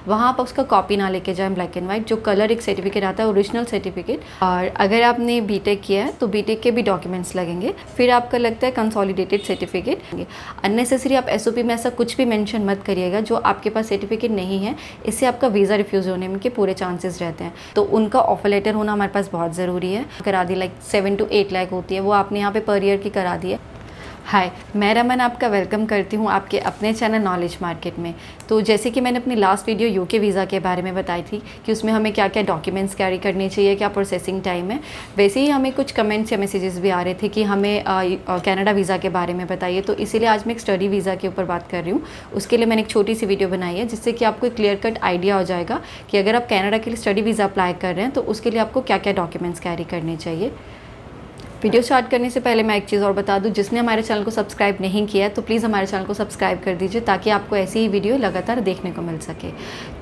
वहाँ आप उसका कॉपी ना लेके जाएं ब्लैक एंड वाइट, जो कलर एक सर्टिफिकेट आता है ओरिजिनल सर्टिफिकेट। और अगर आपने बीटेक किया है तो बीटेक के भी डॉक्यूमेंट्स लगेंगे। फिर आपका लगता है कंसोलिडेटेड सर्टिफिकेट। अननेसेसरी आप एसओपी में ऐसा कुछ भी मेंशन मत करिएगा जो आपके पास सर्टिफिकेट नहीं है, इससे आपका वीज़ा रिफ्यूज़ होने के पूरे चांसेस रहते हैं। तो उनका ऑफर लेटर होना हमारे पास बहुत ज़रूरी है। करा दी लाइक 7 to 8 लाख होती है, वो आपने यहाँ पे पर ईयर की करा दी है। हाय, मैं रमन आपका वेलकम करती हूँ आपके अपने चैनल नॉलेज मार्केट में। तो जैसे कि मैंने अपनी लास्ट वीडियो यूके वीज़ा के बारे में बताई थी कि उसमें हमें क्या क्या डॉक्यूमेंट्स कैरी करने चाहिए, क्या प्रोसेसिंग टाइम है, वैसे ही हमें कुछ कमेंट्स या मैसेजेस भी आ रहे थे कि हमें कनाडा वीज़ा के बारे में बताइए। तो इसीलिए आज मैं एक स्टडी वीज़ा के ऊपर बात कर रही हूँ। उसके लिए मैंने एक छोटी सी वीडियो बनाई है जिससे कि आपको एक क्लियर कट आइडिया हो जाएगा कि अगर आप कनाडा के लिए स्टडी वीज़ा अप्लाई कर रहे हैं तो उसके लिए आपको क्या क्या डॉक्यूमेंट्स कैरी करने चाहिए। वीडियो स्टार्ट करने से पहले मैं एक चीज़ और बता दूं, जिसने हमारे चैनल को सब्सक्राइब नहीं किया है तो प्लीज़ हमारे चैनल को सब्सक्राइब कर दीजिए ताकि आपको ऐसी ही वीडियो लगातार देखने को मिल सके।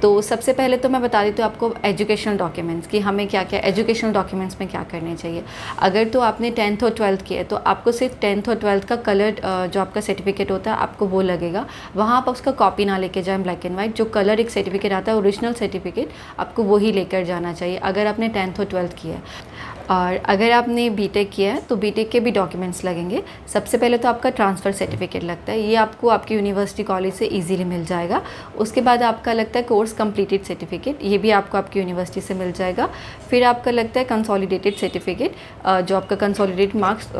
तो सबसे पहले तो मैं बता देती हूँ आपको एजुकेशनल डॉक्यूमेंट्स कि हमें क्या क्या एजुकेशनल डॉक्यूमेंट्स में क्या करने चाहिए। अगर तो आपने 10th और 12th किया है तो आपको सिर्फ 10th और 12th का कलर जो आपका सर्टिफिकेट होता है आपको वो लगेगा। वहाँ आप उसका कॉपी ना लेके जाएँ ब्लैक एंड वाइट, जो कलर एक सर्टिफिकेट आता है ओरिजिनल सर्टिफिकेट आपको वही लेकर जाना चाहिए अगर आपने 10th और 12th किया है। और अगर आपने बीटेक किया है तो बीटेक के भी डॉक्यूमेंट्स लगेंगे। सबसे पहले तो आपका ट्रांसफ़र सर्टिफिकेट लगता है, ये आपको आपकी यूनिवर्सिटी कॉलेज से इजीली मिल जाएगा। उसके बाद आपका लगता है कोर्स कंप्लीटेड सर्टिफिकेट, ये भी आपको आपकी यूनिवर्सिटी से मिल जाएगा। फिर आपका लगता है कंसोलिडेटेड सर्टिफिकेट, जो आपका कंसोलिडेटेड मार्क्स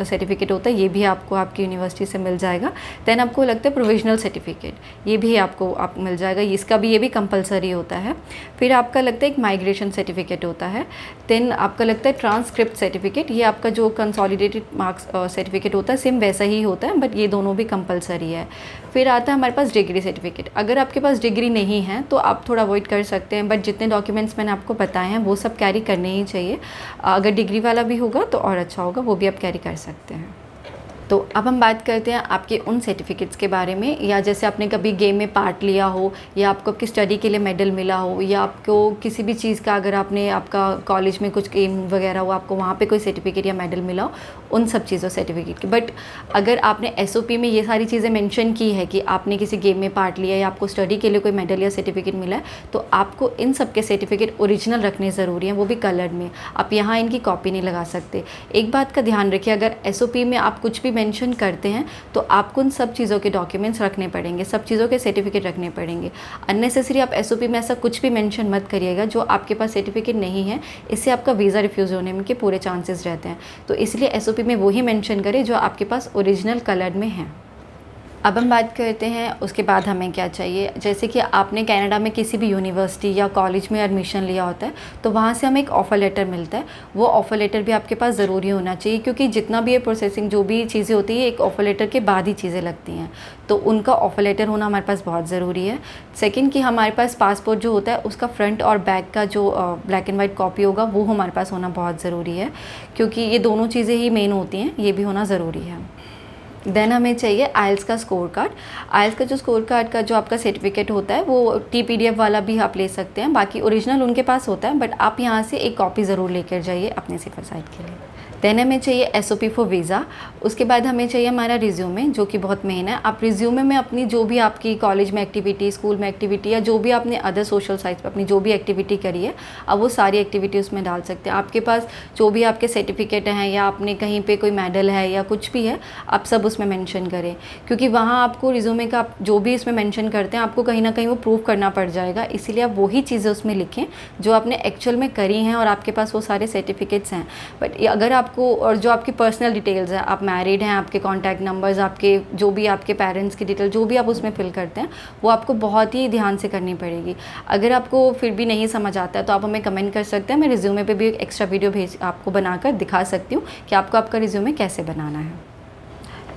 सर्टिफिकेट होता है ये भी आपको आपकी यूनिवर्सिटी से मिल जाएगा। देन आपको लगता है प्रोविजनल सर्टिफिकेट, ये भी आपको मिल जाएगा, इसका भी ये भी कंपलसरी होता है। फिर आपका लगता है एक माइग्रेशन सर्टिफिकेट होता है। देन आपका लगता है ट्रांसक्रिप्ट सर्टिफिकेट, ये आपका जो कंसोलिडेटेड मार्क्स सर्टिफिकेट होता है सेम वैसा ही होता है, बट ये दोनों भी कंपलसरी है। फिर आता है हमारे पास डिग्री सर्टिफिकेट। अगर आपके पास डिग्री नहीं है तो आप थोड़ा अवॉइड कर सकते हैं, बट जितने डॉक्यूमेंट्स मैंने आपको बताए हैं वो सब कैरी करने ही चाहिए। अगर डिग्री वाला भी होगा तो और अच्छा होगा, वो भी आप कैरी कर सकते हैं। तो अब हम बात करते हैं आपके उन सर्टिफिकेट्स के बारे में, या जैसे आपने कभी गेम में पार्ट लिया हो, या आपको आपकी स्टडी के लिए मेडल मिला हो, या आपको किसी भी चीज़ का अगर आपने आपका कॉलेज में कुछ गेम वगैरह हो आपको वहाँ पे कोई सर्टिफिकेट या मेडल मिला हो, उन सब चीज़ों सर्टिफिकेट की। बट अगर आपने एसओपी में ये सारी चीज़ें मेंशन की है कि आपने किसी गेम में पार्ट लिया या आपको स्टडी के लिए कोई मेडल या सर्टिफिकेट मिला है तो आपको इन सब के सर्टिफिकेट ओरिजिनल रखने ज़रूरी हैं, वो भी कलर में। आप यहाँ इनकी कॉपी नहीं लगा सकते। एक बात का ध्यान रखिए, अगर एसओपी में आप कुछ भी मेंशन करते हैं तो आपको उन सब चीज़ों के डॉक्यूमेंट्स रखने पड़ेंगे, सब चीज़ों के सर्टिफिकेट रखने पड़ेंगे। अननेसेसरी आप एसओपी में ऐसा कुछ भी मेंशन मत करिएगा जो आपके पास सर्टिफिकेट नहीं है, इससे आपका वीज़ा रिफ्यूज़ होने के पूरे चांसेस रहते हैं। तो इसलिए एसओपी में वही मेंशन करें जो आपके पास ओरिजिनल कलर में है। अब हम बात करते हैं उसके बाद हमें क्या चाहिए। जैसे कि आपने कनाडा में किसी भी यूनिवर्सिटी या कॉलेज में एडमिशन लिया होता है तो वहाँ से हमें एक ऑफ़र लेटर मिलता है, वो ऑफ़र लेटर भी आपके पास ज़रूरी होना चाहिए, क्योंकि जितना भी ये प्रोसेसिंग जो भी चीज़ें होती है एक ऑफ़र लेटर के बाद ही चीज़ें लगती हैं। तो उनका ऑफ़र लेटर होना हमारे पास बहुत ज़रूरी है। सेकेंड कि हमारे पास पासपोर्ट जो होता है उसका फ्रंट और बैक का जो ब्लैक एंड वाइट कॉपी होगा वो हमारे पास होना बहुत ज़रूरी है, क्योंकि ये दोनों चीज़ें ही मेन होती हैं, ये भी होना ज़रूरी है। देन हमें चाहिए आइल्स का स्कोर कार्ड। आइल्स का जो स्कोर कार्ड का जो आपका सर्टिफिकेट होता है वो TPDF वाला भी आप ले सकते हैं, बाकी ओरिजिनल उनके पास होता है, बट आप यहाँ से एक कॉपी ज़रूर लेकर जाइए अपने सेफर साइड के लिए। देन हमें चाहिए SOP फॉर वीज़ा। उसके बाद हमें चाहिए हमारा रिज्यूमे, जो कि बहुत मेन है। आप रिज्यूमे में अपनी जो भी आपकी कॉलेज में एक्टिविटी, स्कूल में एक्टिविटी, या जो भी आपने अदर सोशल साइट्स पर अपनी जो भी एक्टिविटी करी है अब वो सारी एक्टिविटी उसमें डाल सकते हैं। आपके पास जो भी आपके सर्टिफिकेट हैं या आपने कहीं पे कोई मेडल है या कुछ भी है आप सब उसमें मेंशन करें, क्योंकि वहाँ आपको रिज्यूमे का जो भी इसमें मेंशन करते हैं आपको कहीं ना कहीं वो प्रूव करना पड़ जाएगा। इसीलिए आप वही चीज़ें उसमें लिखें जो आपने एक्चुअल में करी हैं और आपके पास वो सारे सर्टिफिकेट्स हैं। बट अगर आपको और जो आपकी पर्सनल डिटेल्स है, आप मैरिड हैं, आपके कॉन्टैक्ट नंबर्स, आपके जो भी आपके पेरेंट्स की डिटेल जो भी आप उसमें फिल करते हैं वो आपको बहुत ही ध्यान से करनी पड़ेगी। अगर आपको फिर भी नहीं समझ आता है तो आप हमें कमेंट कर सकते हैं, मैं रिज्यूमे पे भी एक एक्स्ट्रा वीडियो आपको बनाकर दिखा सकती हूँ कि आपको आपका रिज्यूमे कैसे बनाना है।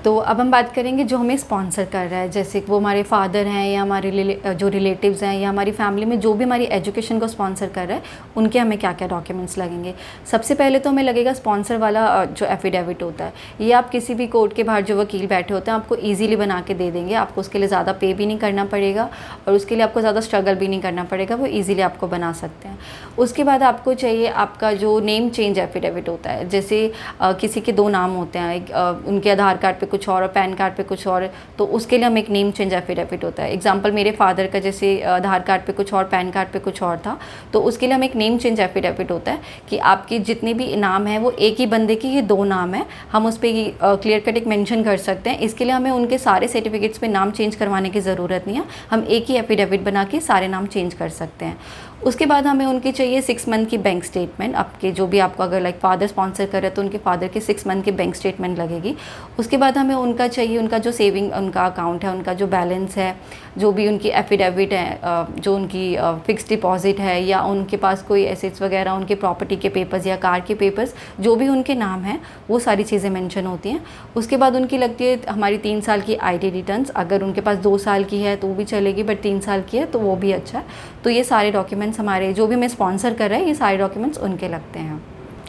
तो अब हम बात करेंगे जो हमें स्पॉन्सर कर रहा है, जैसे वो हमारे फादर हैं या हमारे जो रिलेटिव्स हैं या हमारी फैमिली में जो भी हमारी एजुकेशन को स्पॉन्सर कर रहा है उनके हमें क्या क्या डॉक्यूमेंट्स लगेंगे। सबसे पहले तो हमें लगेगा स्पॉन्सर वाला जो एफिडेविट होता है। ये आप किसी भी कोर्ट के बाहर जो वकील बैठे होते हैं आपको ईजिली बना के दे देंगे, आपको उसके लिए ज़्यादा पे भी नहीं करना पड़ेगा और उसके लिए आपको ज़्यादा स्ट्रगल भी नहीं करना पड़ेगा, वो ईजिली आपको बना सकते हैं। उसके बाद आपको चाहिए आपका जो नेम चेंज एफिडेविट होता है। जैसे किसी के दो नाम होते हैं, उनके आधार कार्ड पर कुछ और पैन कार्ड पे कुछ और, तो उसके लिए हम एक नेम चेंज एफिडेविट होता है। एग्जांपल मेरे फादर का जैसे आधार कार्ड पे कुछ और, पैन कार्ड पे कुछ और था, तो उसके लिए हम एक नेम चेंज एफिडेविट होता है कि आपके जितने भी नाम है वो एक ही बंदे की ये 2 नाम है, हम उस पर क्लियर कट एक मेंशन कर सकते हैं। इसके लिए हमें उनके सारे सर्टिफिकेट्स पे नाम चेंज करवाने की ज़रूरत नहीं है, हम एक ही एफिडेविट बना के सारे नाम चेंज कर सकते हैं। उसके बाद हमें उनकी चाहिए 6 मंथ की बैंक स्टेटमेंट, आपके जो भी आपको अगर लाइक फादर स्पॉन्सर करे तो उनके फादर की 6 मंथ की बैंक स्टेटमेंट लगेगी। उसके बाद हमें उनका चाहिए, उनका जो सेविंग उनका अकाउंट है, उनका जो बैलेंस है, जो भी उनकी एफिडेविट है, जो उनकी फिक्स डिपॉजिट है या उनके पास कोई एसेट्स वगैरह, उनके प्रॉपर्टी के पेपर्स या कार के पेपर्स, जो भी उनके नाम हैं वो सारी चीज़ें मेंशन होती हैं। उसके बाद उनकी लगती है हमारी 3 साल की आईटी रिटर्न्स, अगर उनके पास 2 साल की है तो वो भी चलेगी, बट 3 साल की है तो वो भी अच्छा है। तो ये सारे डॉक्यूमेंट्स हमारे, जो भी हमें स्पॉन्सर कर रहा है, ये सारे डॉक्यूमेंट्स उनके लगते हैं।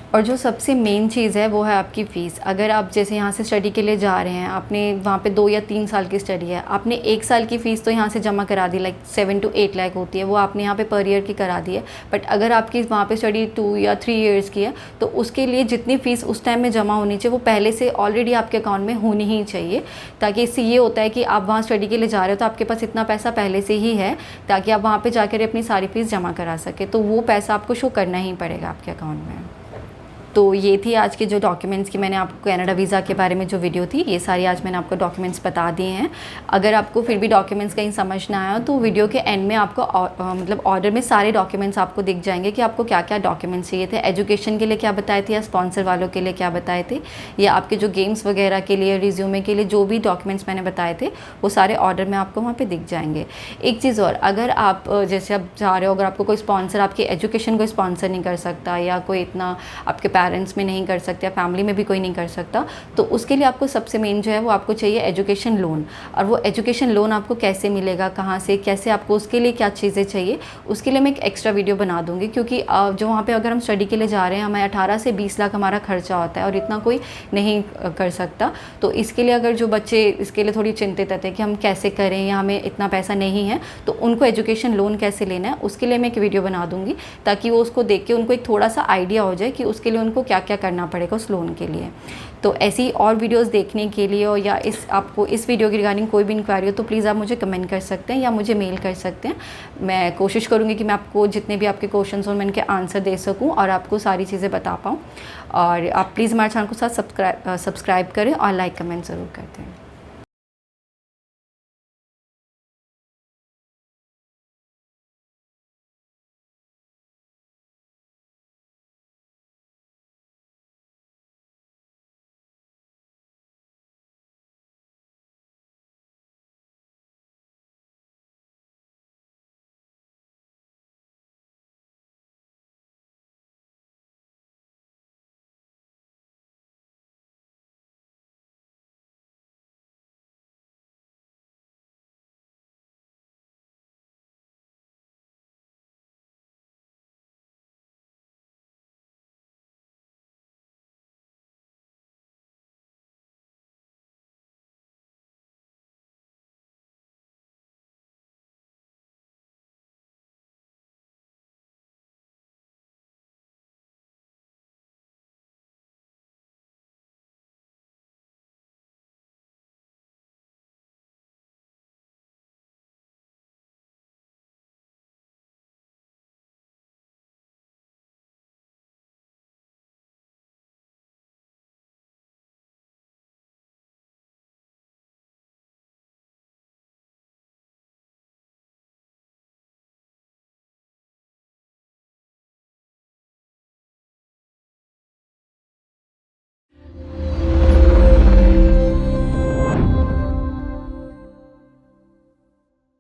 और जो सबसे मेन चीज़ है वो है आपकी फ़ीस। अगर आप जैसे यहाँ से स्टडी के लिए जा रहे हैं, आपने वहाँ पे 2 या 3 साल की स्टडी है, आपने 1 साल की फ़ीस तो यहाँ से जमा करा दी, लाइक 7 to 8 लाख होती है, वो आपने यहाँ पे पर ईयर की करा दी है। बट अगर आपकी वहाँ पे स्टडी 2 या 3 ईयर्स की है तो उसके लिए जितनी फ़ीस उस टाइम में जमा होनी चाहिए वो पहले से ऑलरेडी आपके अकाउंट में होनी ही चाहिए, ताकि इससे ये होता है कि आप वहाँ स्टडी के लिए जा रहे हो तो आपके पास इतना पैसा पहले से ही है, ताकि आप वहाँ पर जाकर अपनी सारी फ़ीस जमा करा सके। तो वो पैसा आपको शो करना ही पड़ेगा आपके अकाउंट में। तो ये थी आज के जो डॉक्यूमेंट्स की मैंने आपको कनाडा वीज़ा के बारे में जो वीडियो थी, ये सारी आज मैंने आपको डॉक्यूमेंट्स बता दिए हैं। अगर आपको फिर भी डॉक्यूमेंट्स कहीं समझ ना आया तो वीडियो के एंड में आपको मतलब ऑर्डर में सारे डॉक्यूमेंट्स आपको दिख जाएंगे कि आपको क्या क्या डॉक्यूमेंट्स चाहिए थे, एजुकेशन के लिए क्या बताए थे या स्पॉन्सर वालों के लिए क्या बताए थे, या आपके जो गेम्स वगैरह के लिए, रिज्यूमे के लिए जो भी डॉक्यूमेंट्स मैंने बताए थे वो सारे ऑर्डर में आपको वहाँ पर दिख जाएंगे। एक चीज़ और, अगर आप जैसे आप जा रहे हो, अगर आपको कोई स्पॉन्सर आपकी एजुकेशन को स्पॉन्सर नहीं कर सकता, या कोई इतना आपके पेरेंट्स में नहीं कर सकते, फैमिली में भी कोई नहीं कर सकता, तो उसके लिए आपको सबसे मेन जो है वो आपको चाहिए एजुकेशन लोन। और वो एजुकेशन लोन आपको कैसे मिलेगा, कहाँ से, कैसे, आपको उसके लिए क्या चीज़ें चाहिए, उसके लिए मैं एक एक्स्ट्रा वीडियो बना दूँगी। क्योंकि जो वहाँ पे अगर हम स्टडी के लिए जा रहे हैं, हमें 18 से 20 लाख हमारा खर्चा होता है और इतना कोई नहीं कर सकता। तो इसके लिए अगर जो बच्चे इसके लिए थोड़ी चिंतित रहते हैं कि हम कैसे करें या हमें इतना पैसा नहीं है, तो उनको एजुकेशन लोन कैसे लेना है उसके लिए मैं एक वीडियो बना दूँगी, ताकि वो उसको देख के उनको एक थोड़ा सा आइडिया हो जाए कि उसके लिए उनको क्या क्या करना पड़ेगा उस लोन के लिए। तो ऐसी और वीडियोस देखने के लिए, और या आपको इस वीडियो की रिगार्डिंग कोई भी इंक्वायरी हो तो प्लीज़ आप मुझे कमेंट कर सकते हैं या मुझे मेल कर सकते हैं। मैं कोशिश करूँगी कि मैं आपको जितने भी आपके क्वेश्चंस हो मैं इनके आंसर दे सकूँ और आपको सारी चीज़ें बता पाऊँ। और आप प्लीज़ हमारे चैनल को साथ सब्सक्राइब करें और लाइक कमेंट ज़रूर करते हैं।